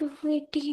280।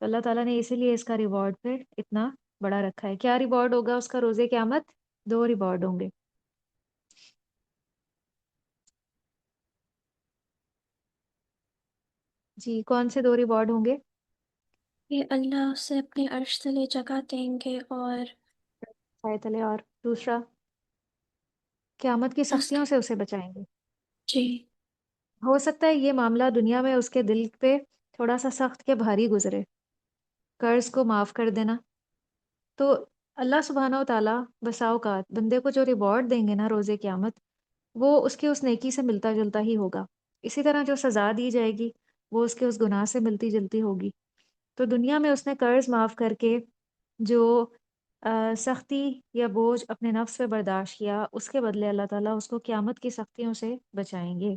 تو اللہ تعالیٰ نے اسی لیے اس کا ریوارڈ پھر اتنا بڑا رکھا ہے۔ کیا ریوارڈ ہوگا اس کا روزے قیامت؟ دو ریوارڈ ہوں گے۔ جی، کون سے دو ریوارڈ ہوں گے؟ کہ اللہ اسے اپنے عرش تلے جگہ دیں گے، اور سائے تلے، اور دوسرا قیامت کی اس سختیوں کے سے اسے بچائیں گے۔ جی ہو سکتا ہے یہ معاملہ دنیا میں اس کے دل پہ تھوڑا سا سخت کے بھاری گزرے، قرض کو معاف کر دینا، تو اللہ سبحانہ و تعالیٰ بسا اوقات بندے کو جو ریوارڈ دیں گے نا روزے قیامت، وہ اس کی اس نیکی سے ملتا جلتا ہی ہوگا۔ اسی طرح جو سزا دی جائے گی وہ اس کے اس گناہ سے ملتی جلتی ہوگی۔ تو دنیا میں اس نے قرض معاف کر کے جو سختی یا بوجھ اپنے نفس پہ برداشت کیا، اس کے بدلے اللہ تعالیٰ اس کو قیامت کی سختیوں سے بچائیں گے۔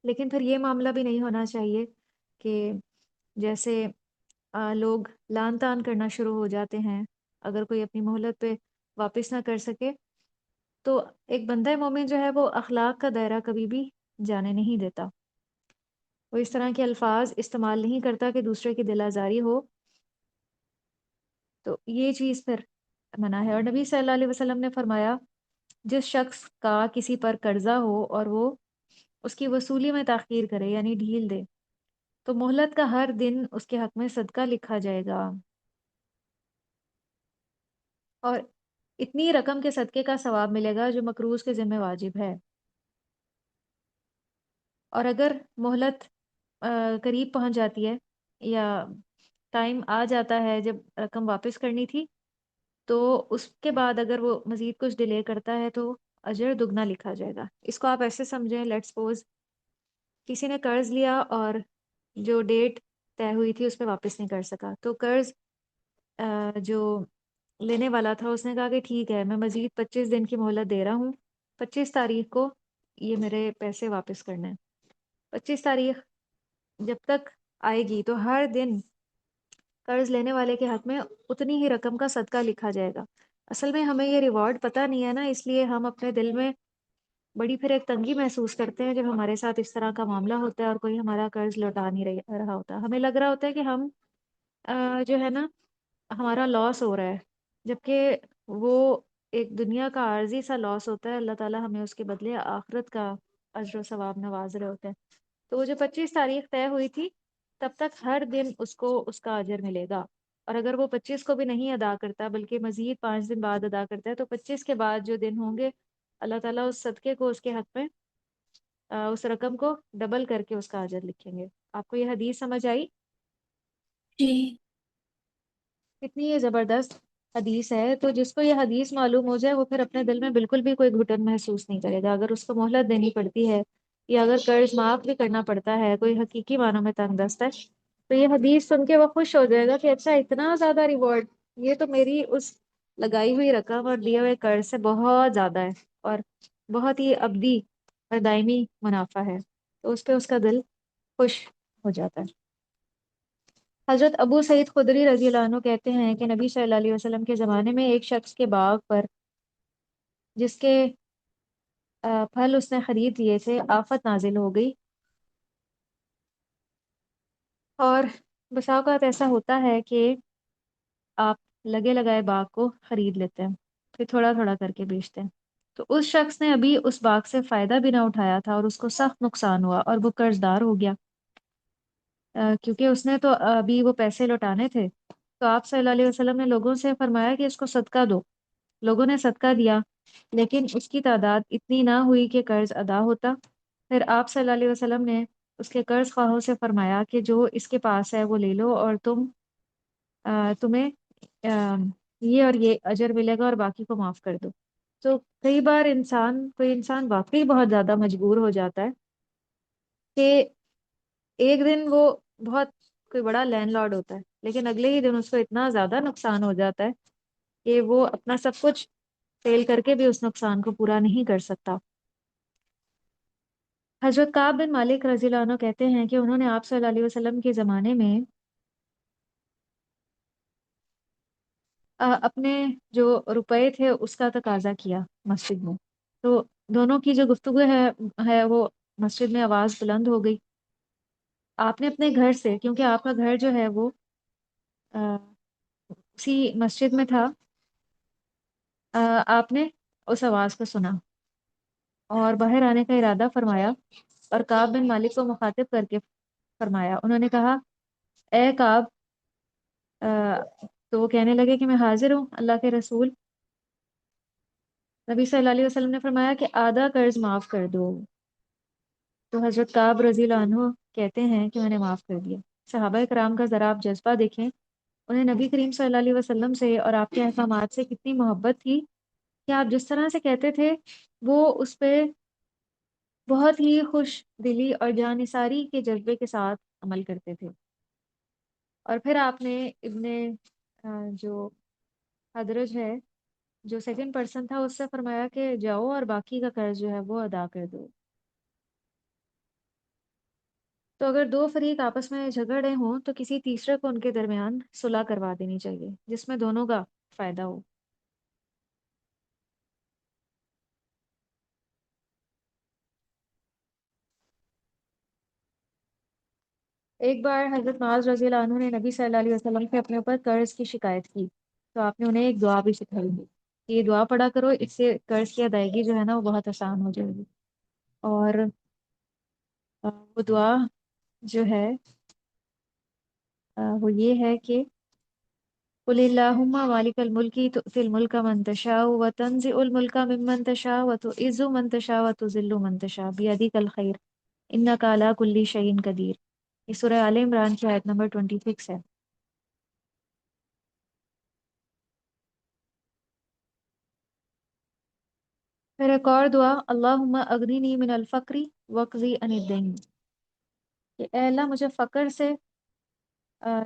لیکن پھر یہ معاملہ بھی نہیں ہونا چاہیے کہ جیسے لوگ لان تان کرنا شروع ہو جاتے ہیں اگر کوئی اپنی مہلت پہ واپس نہ کر سکے، تو ایک بندہ مومن جو ہے وہ اخلاق کا دائرہ کبھی بھی جانے نہیں دیتا، وہ اس طرح کے الفاظ استعمال نہیں کرتا کہ دوسرے کی دل آزاری ہو، تو یہ چیز پھر منع ہے۔ اور نبی صلی اللہ علیہ وسلم نے فرمایا جس شخص کا کسی پر قرضہ ہو اور وہ اس کی وصولی میں تاخیر کرے یعنی ڈھیل دے، تو مہلت کا ہر دن اس کے حق میں صدقہ لکھا جائے گا، اور اتنی رقم کے صدقے کا ثواب ملے گا جو مقروض کے ذمہ واجب ہے۔ اور اگر مہلت قریب پہنچ جاتی ہے یا ٹائم آ جاتا ہے جب رقم واپس کرنی تھی، تو اس کے بعد اگر وہ مزید کچھ ڈیلے کرتا ہے تو اجر دگنا لکھا جائے گا۔ اس کو آپ ایسے سمجھیں، لیٹس سپوز کسی نے قرض لیا اور جو ڈیٹ طے ہوئی تھی اس پہ واپس نہیں کر سکا، تو قرض جو لینے والا تھا اس نے کہا کہ ٹھیک ہے میں مزید 25 دن کی مہلت دے رہا ہوں، 25 تاریخ کو یہ میرے پیسے واپس کرنے ہیں۔ 25 تاریخ جب تک آئے گی تو ہر دن قرض لینے والے کے حق میں اتنی ہی رقم کا صدقہ لکھا جائے گا۔ اصل میں ہمیں یہ ریوارڈ پتہ نہیں ہے نا، اس لیے ہم اپنے دل میں بڑی پھر ایک تنگی محسوس کرتے ہیں جب ہمارے ساتھ اس طرح کا معاملہ ہوتا ہے اور کوئی ہمارا قرض لوٹا نہیں رہا ہوتا، ہمیں لگ رہا ہوتا ہے کہ ہم جو ہے نا ہمارا لاس ہو رہا ہے، جبکہ وہ ایک دنیا کا عارضی سا لاس ہوتا ہے، اللہ تعالیٰ ہمیں اس کے بدلے آخرت کا اجر و ثواب نواز رہے ہوتے ہیں۔ تو وہ جو 25 تاریخ طے ہوئی تھی تب تک ہر دن اس کو اس کا اجر ملے گا، اور اگر وہ 25 کو بھی نہیں ادا کرتا بلکہ مزید 5 دن بعد ادا کرتا ہے تو 25 کے بعد جو دن ہوں گے اللہ تعالیٰ اس صدقے کو اس کے حق میں اس رقم کو ڈبل کر کے اس کا اجر لکھیں گے۔ آپ کو یہ حدیث سمجھ آئی؟ جی کتنی یہ زبردست حدیث ہے، تو جس کو یہ حدیث معلوم ہو جائے وہ پھر اپنے دل میں بالکل بھی کوئی گھٹن محسوس نہیں کرے گا۔ اگر اس کو مہلت دینی پڑتی ہے یا اگر قرض معاف بھی کرنا پڑتا ہے، کوئی حقیقی معنوں میں تنگ دست ہے، تو یہ حدیث سن کے وہ خوش ہو جائے گا کہ اچھا اتنا زیادہ ریوارڈ، یہ تو میری اس لگائی ہوئی رقم اور دیے ہوئے قرض سے بہت زیادہ ہے، اور بہت ہی ابدی اور دائمی منافع ہے، تو اس پہ اس کا دل خوش ہو جاتا ہے۔ حضرت ابو سعید خدری رضی اللہ عنہ کہتے ہیں کہ نبی صلی اللہ علیہ وسلم کے زمانے میں ایک شخص کے باغ پر جس کے پھل اس نے خرید لیے تھے آفت نازل ہو گئی، اور بسا اوقات ایسا ہوتا ہے کہ آپ لگے لگائے باغ کو خرید لیتے ہیں پھر تھوڑا تھوڑا کر کے بیچتے ہیں، تو اس شخص نے ابھی اس باغ سے فائدہ بھی نہ اٹھایا تھا اور اس کو سخت نقصان ہوا اور وہ قرض دار ہو گیا، کیونکہ اس نے تو ابھی وہ پیسے لوٹانے تھے۔ تو آپ صلی اللہ علیہ وسلم نے لوگوں سے فرمایا کہ اس کو صدقہ دو۔ لوگوں نے صدقہ دیا لیکن اس کی تعداد اتنی نہ ہوئی کہ قرض ادا ہوتا۔ پھر آپ صلی اللہ علیہ وسلم نے اس کے قرض خواہوں سے فرمایا کہ جو اس کے پاس ہے وہ لے لو، اور تمہیں یہ اور یہ اجر ملے گا اور باقی کو معاف کر دو۔ تو کئی بار کوئی انسان واقعی بہت زیادہ مجبور ہو جاتا ہے کہ ایک دن وہ بہت کوئی بڑا لینڈ لارڈ ہوتا ہے لیکن اگلے ہی دن اس کو اتنا زیادہ نقصان ہو جاتا ہے کہ وہ اپنا سب کچھ فیل کر کے بھی اس نقصان کو پورا نہیں کر سکتا۔ حضرت کعب بن مالک رضی اللہ عنہ کہتے ہیں کہ انہوں نے آپ صلی اللہ علیہ وسلم کے زمانے میں اپنے جو روپے تھے اس کا تقاضا کیا مسجد میں، تو دونوں کی جو گفتگو ہے وہ مسجد میں آواز بلند ہو گئی، آپ نے اپنے گھر سے، کیونکہ آپ کا گھر جو ہے وہ آ، اسی مسجد میں تھا، آپ نے اس آواز کو سنا اور باہر آنے کا ارادہ فرمایا، اور کعب بن مالک کو مخاطب کر کے فرمایا، انہوں نے کہا اے کعب، تو وہ کہنے لگے کہ میں حاضر ہوں اللہ کے رسول۔ نبی صلی اللہ علیہ وسلم نے فرمایا کہ آدھا قرض معاف کر دو۔ تو حضرت کعب رضی اللہ عنہ کہتے ہیں کہ میں نے معاف کر دیا۔ صحابہ کرام کا ذرا آپ جذبہ دیکھیں، انہیں نبی کریم صلی اللہ علیہ وسلم سے اور آپ کے احکامات سے کتنی محبت تھی کہ آپ جس طرح سے کہتے تھے وہ اس پہ بہت ہی خوش دلی اور جانثاری کے جذبے کے ساتھ عمل کرتے تھے۔ اور پھر آپ نے ابن جو حدرج ہے، جو سیکنڈ پرسن تھا، اس سے فرمایا کہ جاؤ اور باقی کا قرض جو ہے وہ ادا کر دو۔ تو اگر دو فریق آپس میں جھگڑ رہے ہوں تو کسی تیسرے کو ان کے درمیان صلح کروا دینی چاہیے جس میں دونوں کا فائدہ ہو۔ ایک بار حضرت معاذ رضی اللہ عنہ نے نبی صلی اللہ علیہ وسلم سے اپنے اوپر قرض کی شکایت کی، تو آپ نے انہیں ایک دعا بھی سکھائی دی کہ یہ دعا پڑھا کرو، اس سے قرض کی ادائیگی جو ہے نا وہ بہت آسان ہو جائے گی۔ اور وہ دعا جو ہے وہ یہ ہے کہ قل اللہم مالک الملک تؤتی الملک من تشاء وتنزع الملک ممن تشاء وتعز من تشاء وتذل من تشاء بیدک الخیر انک علی کل شیء قدیر۔ یہ سورہ آل عمران کی آیت نمبر 26 ہے۔ پھر ایک اور دعا، اللہم اغننی من الفقر واقضی عن الدین، کہ اے اللہ مجھے فقر سے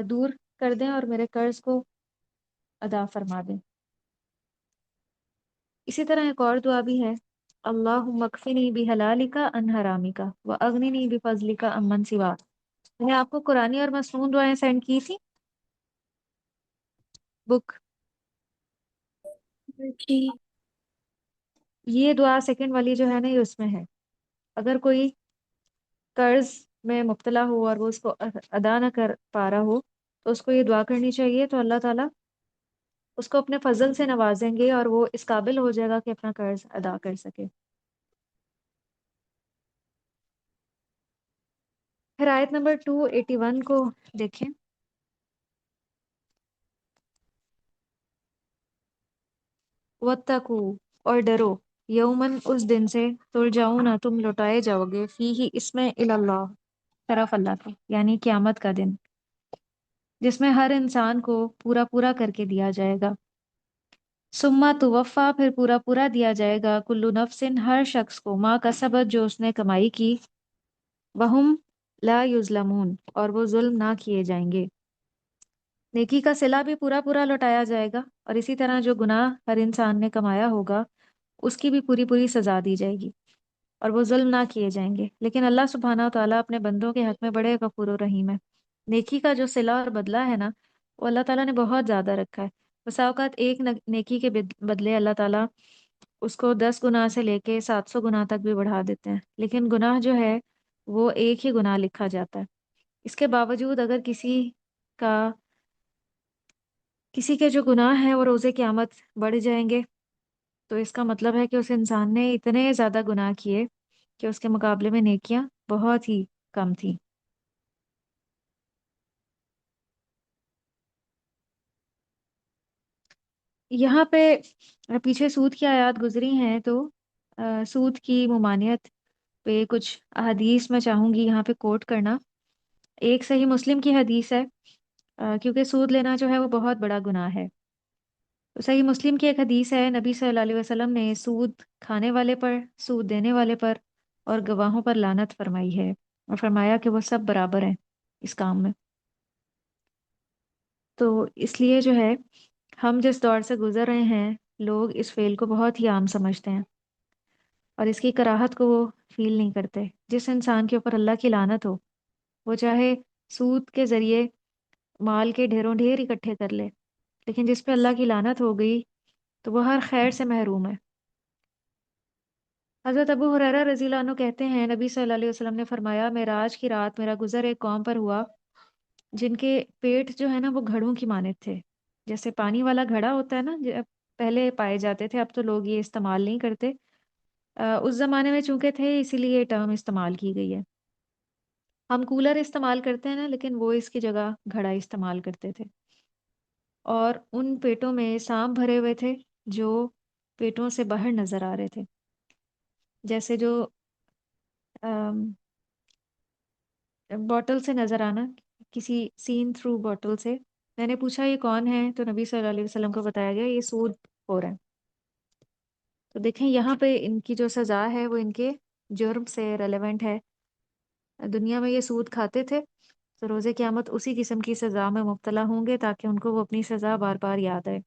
دور کر دیں اور میرے قرض کو ادا فرما دیں۔ اسی طرح ایک اور دعا بھی ہے، اللہم اکفنی بحلالک عن حرامک واغننی بفضلک عمن سواک۔ میں نے آپ کو قرآنی اور مسنون دعائیں سینڈ کی تھی بک۔ جی یہ دعا سیکنڈ والی جو ہے نا یہ اس میں ہے۔ اگر کوئی قرض میں مبتلا ہو اور وہ اس کو ادا نہ کر پا رہا ہو تو اس کو یہ دعا کرنی چاہیے، تو اللہ تعالیٰ اس کو اپنے فضل سے نوازیں گے اور وہ اس قابل ہو جائے گا کہ اپنا قرض ادا کر سکے۔ پھر آیت نمبر 281 کو دیکھیں، وَاتَّقُوا، اور ڈرو، یومن، اس دن سے، ترجعون، تم لوٹائے جاؤ گے، فیہ، اس میں، اللہ، طرف اللہ کے، یعنی قیامت کا دن، جس میں ہر انسان کو پورا پورا کر کے دیا جائے گا۔ ثم توفا، پھر پورا پورا دیا جائے گا، کلو نفس، ہر شخص کو، ما کسبت، جو اس نے کمائی کی، وہم لا یظلمون، اور وہ ظلم نہ کیے جائیں گے۔ نیکی کا صلہ بھی پورا پورا لوٹایا جائے گا، اور اسی طرح جو گناہ ہر انسان نے کمایا ہوگا اس کی بھی پوری پوری سزا دی جائے گی، اور وہ ظلم نہ کیے جائیں گے۔ لیکن اللہ سبحانہ و تعالیٰ اپنے بندوں کے حق میں بڑے غفور و رحیم ہے۔ نیکی کا جو صلہ اور بدلہ ہے نا وہ اللہ تعالیٰ نے بہت زیادہ رکھا ہے۔ بسا اوقات ایک نیکی کے بدلے اللہ تعالیٰ اس کو 10 گناہ سے لے کے 700 گناہ تک بھی بڑھا دیتے ہیں، لیکن گناہ جو ہے وہ ایک ہی گناہ لکھا جاتا ہے۔ اس کے باوجود اگر کا کسی کے جو گناہ ہیں وہ روز قیامت بڑھ جائیں گے، تو اس کا مطلب ہے کہ اس انسان نے اتنے زیادہ گناہ کیے کہ اس کے مقابلے میں نیکیاں بہت ہی کم تھیں۔ یہاں پہ پیچھے سود کی آیات گزری ہیں، تو سود کی ممانعت پہ کچھ احادیث میں چاہوں گی یہاں پہ کوٹ کرنا۔ ایک صحیح مسلم کی حدیث ہے، کیونکہ سود لینا جو ہے وہ بہت بڑا گناہ ہے۔ تو صحیح مسلم کی ایک حدیث ہے، نبی صلی اللہ علیہ وسلم نے سود کھانے والے پر، سود دینے والے پر اور گواہوں پر لعنت فرمائی ہے، اور فرمایا کہ وہ سب برابر ہیں اس کام میں۔ تو اس لیے جو ہے ہم جس دور سے گزر رہے ہیں، لوگ اس فعل کو بہت ہی عام سمجھتے ہیں اور اس کی کراہت کو وہ فیل نہیں کرتے۔ جس انسان کے اوپر اللہ کی لعنت ہو، وہ چاہے سود کے ذریعے مال کے ڈھیروں ڈھیر اکٹھے کر لے، لیکن جس پہ اللہ کی لعنت ہو گئی تو وہ ہر خیر سے محروم ہے۔ حضرت ابو ہریرہ رضی اللہ عنہ کہتے ہیں نبی صلی اللہ علیہ وسلم نے فرمایا، معراج کی رات میرا گزر ایک قوم پر ہوا جن کے پیٹ جو ہے نا وہ گھڑوں کی مانند تھے، جیسے پانی والا گھڑا ہوتا ہے نا، پہلے پائے جاتے تھے، اب تو لوگ یہ استعمال نہیں کرتے۔ اس زمانے میں چونکہ تھے اسی لیے یہ ٹرم استعمال کی گئی ہے۔ ہم کولر استعمال کرتے ہیں نا، لیکن وہ اس کی جگہ گھڑا استعمال کرتے تھے، اور ان پیٹوں میں سانپ بھرے ہوئے تھے جو پیٹوں سے باہر نظر آ رہے تھے، جیسے جو بوٹل سے نظر آنا، کسی سین تھرو بوٹل سے۔ میں نے پوچھا یہ کون ہے، تو نبی صلی اللہ علیہ وسلم کو بتایا گیا یہ سود خور ہیں۔ تو دیکھیں یہاں پہ ان کی جو سزا ہے وہ ان کے جرم سے ریلیونٹ ہے۔ دنیا میں یہ سود کھاتے تھے، تو روز قیامت اسی قسم کی سزا میں مبتلا ہوں گے تاکہ ان کو وہ اپنی سزا بار بار یاد آئے۔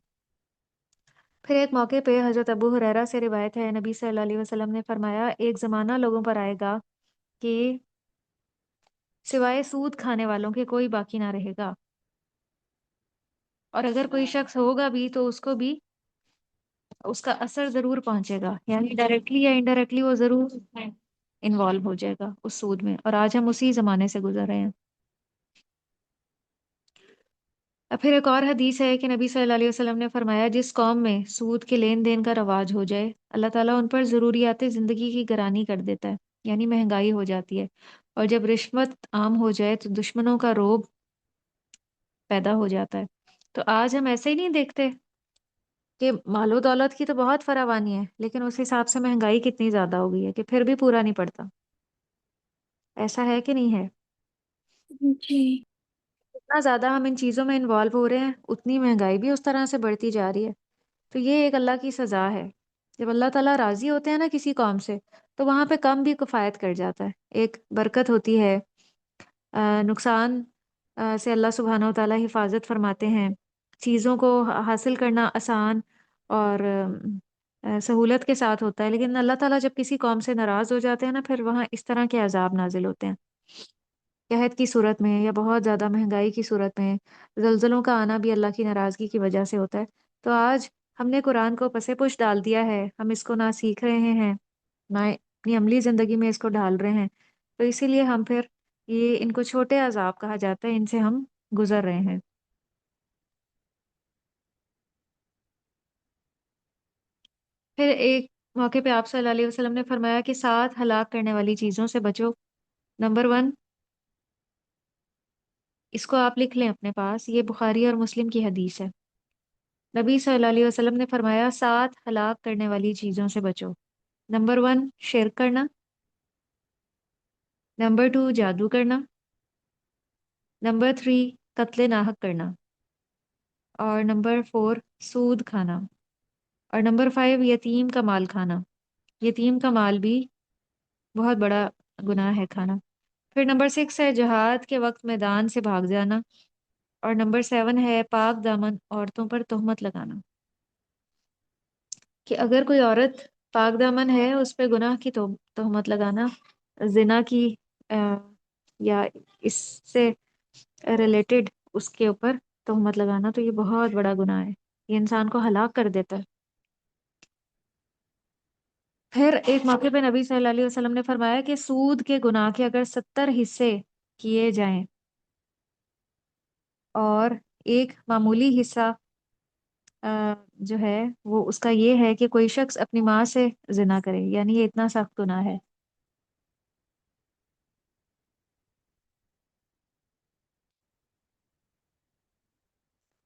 پھر ایک موقع پہ حضرت ابو ہریرہ سے روایت ہے، نبی صلی اللہ علیہ وسلم نے فرمایا، ایک زمانہ لوگوں پر آئے گا کہ سوائے سود کھانے والوں کے کوئی باقی نہ رہے گا، اور اگر کوئی شخص ہوگا بھی تو اس کو بھی اس کا اثر ضرور پہنچے گا، یعنی ڈائریکٹلی یا انڈائریکٹلی وہ ضرور انوالو ہو جائے گا اس سود میں، اور آج ہم اسی زمانے سے گزر رہے ہیں۔ اور پھر ایک اور حدیث ہے کہ نبی صلی اللہ علیہ وسلم نے فرمایا، جس قوم میں سود کے لین دین کا رواج ہو جائے، اللہ تعالیٰ ان پر ضروریات زندگی کی گرانی کر دیتا ہے، یعنی مہنگائی ہو جاتی ہے، اور جب رشوت عام ہو جائے تو دشمنوں کا روب پیدا ہو جاتا ہے۔ تو آج ہم ایسے ہی نہیں دیکھتے کہ مال و دولت کی تو بہت فراوانی ہے، لیکن اس حساب سے مہنگائی کتنی زیادہ ہو گئی ہے کہ پھر بھی پورا نہیں پڑتا۔ ایسا ہے کہ نہیں ہے؟ جی جتنا زیادہ ہم ان چیزوں میں انوالو ہو رہے ہیں اتنی مہنگائی بھی اس طرح سے بڑھتی جا رہی ہے۔ تو یہ ایک اللہ کی سزا ہے، جب اللہ تعالیٰ راضی ہوتے ہیں نا کسی قوم سے، تو وہاں پہ کم بھی کفایت کر جاتا ہے، ایک برکت ہوتی ہے۔ نقصان سے اللہ سبحانہ و تعالیٰ حفاظت فرماتے ہیں، چیزوں کو حاصل کرنا آسان اور سہولت کے ساتھ ہوتا ہے، لیکن اللہ تعالیٰ جب کسی قوم سے ناراض ہو جاتے ہیں نا، پھر وہاں اس طرح کے عذاب نازل ہوتے ہیں، قحط کی صورت میں یا بہت زیادہ مہنگائی کی صورت میں۔ زلزلوں کا آنا بھی اللہ کی ناراضگی کی وجہ سے ہوتا ہے۔ تو آج ہم نے قرآن کو پس پش ڈال دیا ہے، ہم اس کو نہ سیکھ رہے ہیں نہ اپنی عملی زندگی میں اس کو ڈال رہے ہیں، تو اسی لیے ہم پھر یہ ان کو چھوٹے عذاب کہا جاتا ہے، ان سے ہم گزر رہے ہیں۔ پھر ایک موقع پہ آپ صلی اللہ علیہ وسلم نے فرمایا کہ 7 ہلاک کرنے والی چیزوں سے بچو۔ نمبر 1، اس کو آپ لکھ لیں اپنے پاس، یہ بخاری اور مسلم کی حدیث ہے۔ نبی صلی اللہ علیہ وسلم نے فرمایا 7 ہلاک کرنے والی چیزوں سے بچو۔ نمبر 1، شرک کرنا۔ نمبر 2، جادو کرنا۔ نمبر 3، قتل ناحق کرنا۔ اور نمبر 4، سود کھانا۔ اور نمبر 5، یتیم کا مال کھانا۔ یتیم کا مال بھی بہت بڑا گناہ ہے کھانا۔ پھر نمبر 6 ہے جہاد کے وقت میدان سے بھاگ جانا۔ اور نمبر 7 ہے پاک دامن عورتوں پر تہمت لگانا، کہ اگر کوئی عورت پاک دامن ہے اس پہ گناہ کی تہمت لگانا، زنا کی آ، یا اس سے ریلیٹڈ اس کے اوپر تہمت لگانا، تو یہ بہت بڑا گناہ ہے، یہ انسان کو ہلاک کر دیتا ہے۔ پھر ایک موقع پہ نبی صلی اللہ علیہ وسلم نے فرمایا کہ سود کے گناہ کے اگر 70 حصے کیے جائیں اور ایک معمولی حصہ جو ہے وہ اس کا یہ ہے کہ کوئی شخص اپنی ماں سے زنا کرے، یعنی یہ اتنا سخت گناہ ہے۔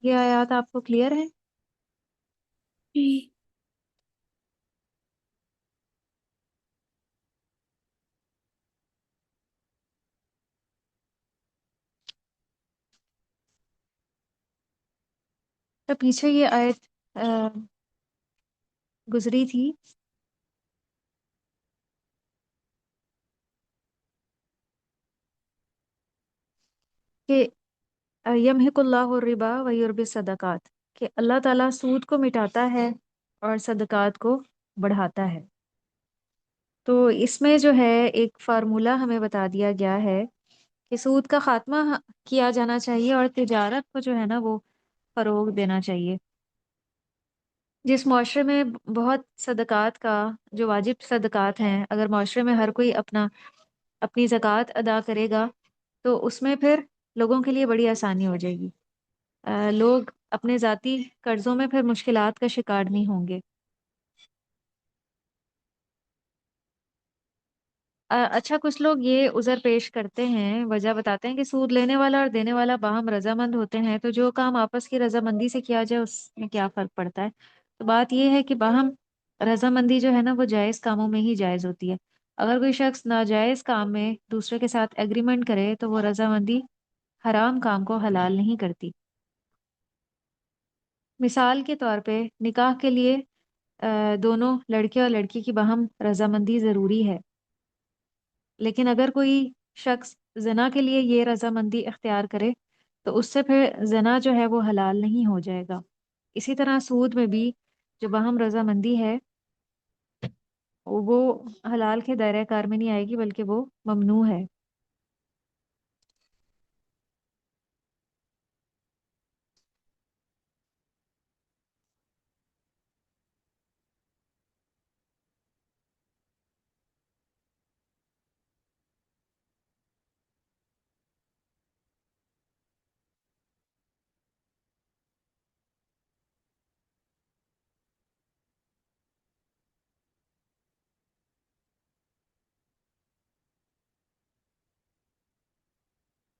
یہ آیات آپ کو کلیئر ہے؟ جی تو پیچھے یہ آیت گزری تھی کہ یمحق اللہ الربا ویربی الصدقات، کہ اللہ تعالیٰ سود کو مٹاتا ہے اور صدقات کو بڑھاتا ہے۔ تو اس میں جو ہے ایک فارمولہ ہمیں بتا دیا گیا ہے کہ سود کا خاتمہ کیا جانا چاہیے اور تجارت کو جو ہے نا وہ فروغ دینا چاہیے۔ جس معاشرے میں بہت صدقات کا جو واجب صدقات ہیں، اگر معاشرے میں ہر کوئی اپنی زکوٰۃ ادا کرے گا تو اس میں پھر لوگوں کے لیے بڑی آسانی ہو جائے گی۔ لوگ اپنے ذاتی قرضوں میں پھر مشکلات کا شکار نہیں ہوں گے۔ اچھا، کچھ لوگ یہ عذر پیش کرتے ہیں، وجہ بتاتے ہیں کہ سود لینے والا اور دینے والا باہم رضامند ہوتے ہیں، تو جو کام آپس کی رضامندی سے کیا جائے اس میں کیا فرق پڑتا ہے؟ تو بات یہ ہے کہ باہم رضامندی جو ہے نا وہ جائز کاموں میں ہی جائز ہوتی ہے۔ اگر کوئی شخص ناجائز کام میں دوسرے کے ساتھ ایگریمنٹ کرے تو وہ رضامندی حرام کام کو حلال نہیں کرتی۔ مثال کے طور پہ نکاح کے لیے دونوں لڑکے اور لڑکی کی باہم رضامندی ضروری ہے، لیکن اگر کوئی شخص زنا کے لیے یہ رضامندی اختیار کرے تو اس سے پھر زنا جو ہے وہ حلال نہیں ہو جائے گا۔ اسی طرح سود میں بھی جو باہم رضامندی ہے وہ حلال کے دائرہ کار میں نہیں آئے گی بلکہ وہ ممنوع ہے۔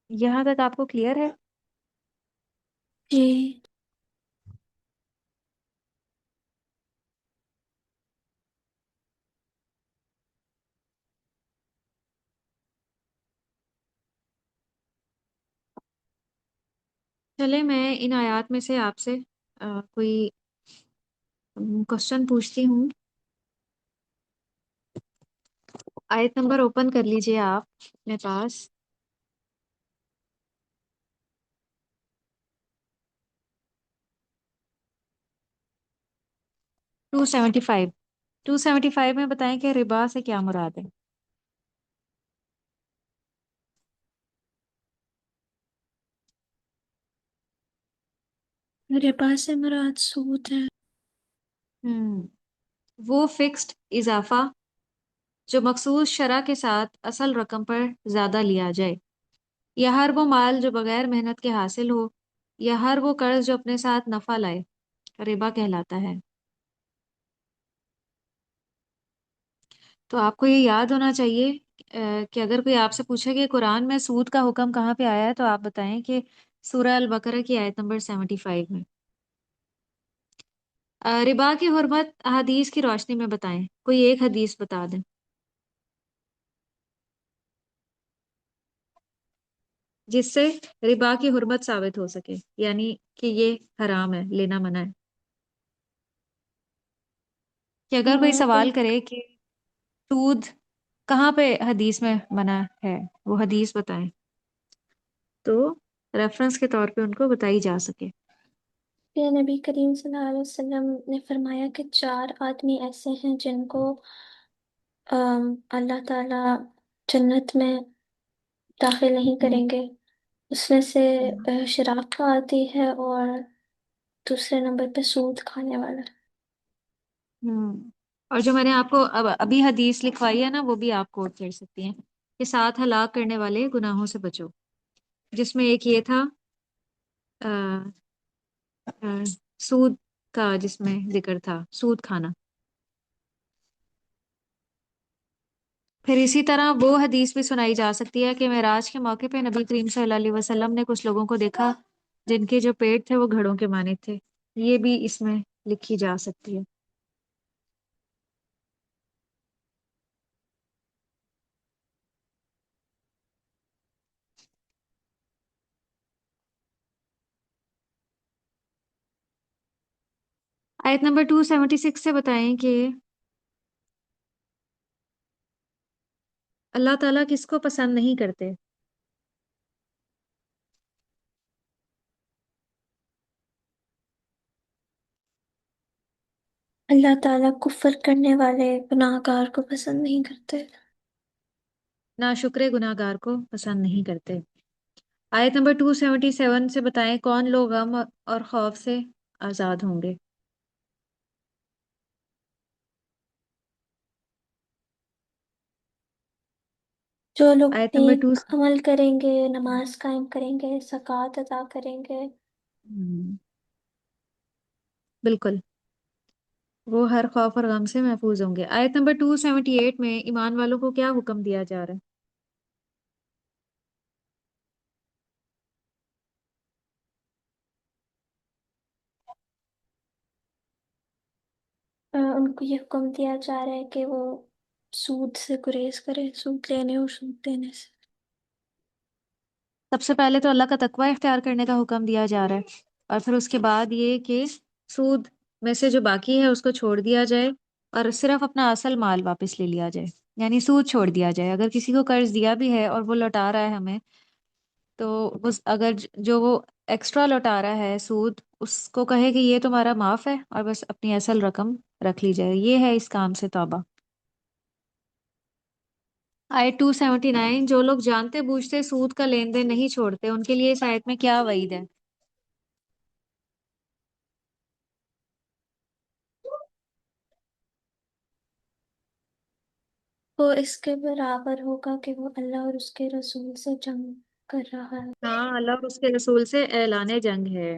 یہاں تک آپ کو کلیئر ہے؟ جی چلے میں ان آیات میں سے آپ سے کوئی کوشچن پوچھتی ہوں۔ آیت نمبر اوپن کر لیجئے آپ اپنے پاس۔ 275۔ 275 میں بتائیں کہ ربا سے کیا مراد ہے؟ میرے پاس سے مراد سود ہے۔ وہ فکسڈ اضافہ جو مخصوص شرح کے ساتھ اصل رقم پر زیادہ لیا جائے، یا ہر وہ مال جو بغیر محنت کے حاصل ہو، یا ہر وہ قرض جو اپنے ساتھ نفع لائے، ربا کہلاتا ہے۔ تو آپ کو یہ یاد ہونا چاہیے کہ اگر کوئی آپ سے پوچھے کہ قرآن میں سود کا حکم کہاں پہ آیا ہے تو آپ بتائیں کہ سورہ البقرہ کی آیت نمبر 75 میں۔ ربا کی حرمت احادیث کی روشنی میں بتائیں، کوئی ایک حدیث بتا دیں جس سے ربا کی حرمت ثابت ہو سکے، یعنی کہ یہ حرام ہے، لینا منع ہے۔ کہ اگر کوئی سوال ایک کرے کہ سود کہاں پہ حدیث میں منع ہے، وہ حدیث بتائیں تو ریفرنس کے طور پہ ان کو بتائی جا سکے۔ کہ نبی کریم صلی اللہ علیہ وسلم نے فرمایا کہ 4 آدمی ایسے ہیں جن کو اللہ تعالیٰ جنت میں داخل نہیں ہوں کریں گے۔ اس میں سے ہوں شراب کا آتی ہے، اور دوسرے نمبر پہ سود کھانے والا۔ ہوں۔ اور جو میں نے آپ کو ابھی حدیث لکھوائی ہے نا وہ بھی آپ کوٹ کر سکتی ہیں کہ 7 ہلاک کرنے والے گناہوں سے بچو، جس میں ایک یہ تھا آ، آ، سود کا، جس میں ذکر تھا سود کھانا۔ پھر اسی طرح وہ حدیث بھی سنائی جا سکتی ہے کہ معراج کے موقع پہ نبی کریم صلی اللہ علیہ وسلم نے کچھ لوگوں کو دیکھا جن کے جو پیٹ تھے وہ گھڑوں کے مانند تھے، یہ بھی اس میں لکھی جا سکتی ہے۔ آیت نمبر 276 سے بتائیں کہ اللہ تعالیٰ کس کو پسند نہیں کرتے؟ اللہ تعالیٰ کفر کرنے والے گناہ گار کو پسند نہیں کرتے۔ نا شکر گناہ گار کو پسند نہیں کرتے۔ آیت نمبر 277 سے بتائیں کون لوگ غم اور خوف سے آزاد ہوں گے؟ جو لوگ آیت نمبر ٹو، نیک عمل کریں گے، نماز قائم کریں گے، زکوٰۃ ادا کریں گے، بالکل، وہ ہر خوف اور غم سے محفوظ ہوں گے۔ آیت نمبر 278 میں ایمان والوں کو کیا حکم دیا جا رہا ہے؟ ان کو یہ حکم دیا جا رہا ہے کہ وہ سود سے گریز کریں، سود لینے اور سود دینے سے۔ سب سے پہلے تو اللہ کا تقوی اختیار کرنے کا حکم دیا جا رہا ہے، اور پھر اس کے بعد یہ کہ سود میں سے جو باقی ہے اس کو چھوڑ دیا جائے اور صرف اپنا اصل مال واپس لے لیا جائے، یعنی سود چھوڑ دیا جائے۔ اگر کسی کو قرض دیا بھی ہے اور وہ لوٹا رہا ہے ہمیں، تو اگر جو وہ ایکسٹرا لوٹا رہا ہے سود، اس کو کہے کہ یہ تمہارا معاف ہے اور بس اپنی اصل رقم رکھ لی جائے، یہ ہے اس کام سے توبہ۔ آیت 279، جو لوگ جانتے بوجھتے سود کا لین دین نہیں چھوڑتے ان کے لیے اس آیت میں کیا وعید ہے؟ وہ اس کے برابر ہوگا کہ وہ اللہ اور اس کے رسول سے جنگ کر رہا ہے۔ ہاں، اللہ اور اس کے رسول سے اعلان جنگ ہے۔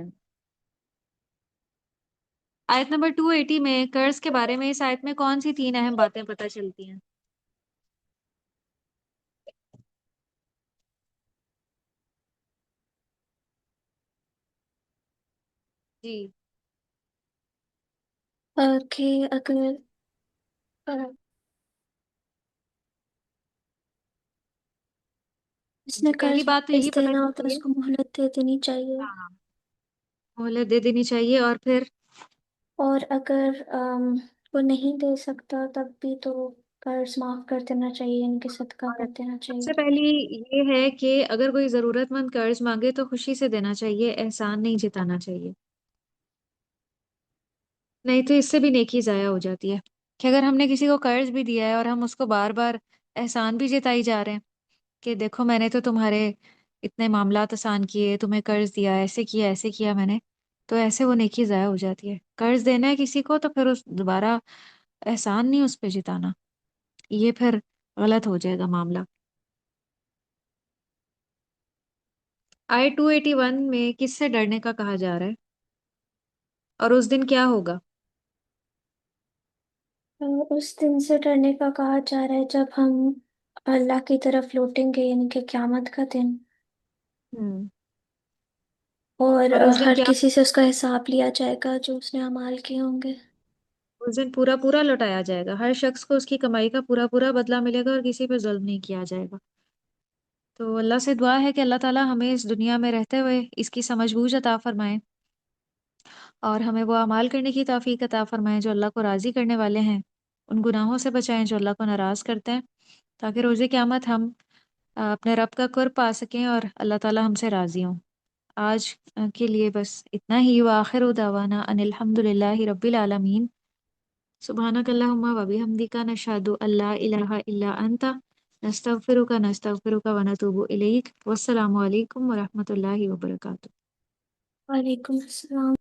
آیت نمبر 280 میں قرض کے بارے میں اس آیت میں کون سی تین اہم باتیں پتہ چلتی ہیں؟ جی، کہ اگر آ، اس نے پہلی قرض بات تو یہی واپس پتہ دینا ہو تو چلتی اس ہے۔ کو مہلت دے دینی چاہیے، ہاں، مہلت دے دینی چاہیے، اور پھر اور اگر وہ نہیں دے سکتا تب بھی تو قرض معاف کر دینا چاہیے، ان کے صدقہ اور کر دینا سب چاہیے۔ سے پہلی یہ ہے کہ اگر کوئی ضرورت مند قرض مانگے تو خوشی سے دینا چاہیے، احسان نہیں جتانا چاہیے، نہیں تو اس سے بھی نیکی ضائع ہو جاتی ہے۔ کہ اگر ہم نے کسی کو قرض بھی دیا ہے اور ہم اس کو بار بار احسان بھی جتائی جا رہے ہیں کہ دیکھو میں نے تو تمہارے اتنے معاملات آسان کیے، تمہیں قرض دیا، ایسے کیا میں نے، تو ایسے وہ نیکی ضائع ہو جاتی ہے۔ قرض دینا ہے کسی کو تو پھر اس دوبارہ احسان نہیں اس پہ جتانا، یہ پھر غلط ہو جائے گا معاملہ۔ آئے 281 میں کس سے ڈرنے کا کہا جا رہا ہے اور اس دن کیا ہوگا؟ اس دن سے ڈرنے کا کہا جا رہا ہے جب ہم اللہ کی طرف لوٹیں گے، یعنی کہ قیامت کا دن، ہوں، اور اور اس دن ہر کیا؟ کسی سے اس کا حساب لیا جائے گا جو اس نے اعمال کیے ہوں گے۔ اس دن پورا پورا لوٹایا جائے گا، ہر شخص کو اس کی کمائی کا پورا پورا بدلہ ملے گا اور کسی پہ ظلم نہیں کیا جائے گا۔ تو اللہ سے دعا ہے کہ اللہ تعالیٰ ہمیں اس دنیا میں رہتے ہوئے اس کی سمجھ بوجھ عطا فرمائے، اور ہمیں وہ اعمال کرنے کی توفیق عطا فرمائے جو اللہ کو راضی کرنے والے ہیں، ان گناہوں سے بچائیں جو اللہ کو ناراض کرتے ہیں، تاکہ روز قیامت ہم اپنے رب کا قرب پا سکیں اور اللہ تعالیٰ ہم سے راضی ہوں۔ آج کے لیے بس اتنا ہی، وآخر دعوانا ان الحمد للہ رب العالمین۔ سبحانک اللہم و بحمدک، نشہد ان لا الہ الا انت، نستغفرک ونتوب الیک۔ والسلام علیکم ورحمۃ اللہ وبرکاتہ۔ وعلیکم السلام۔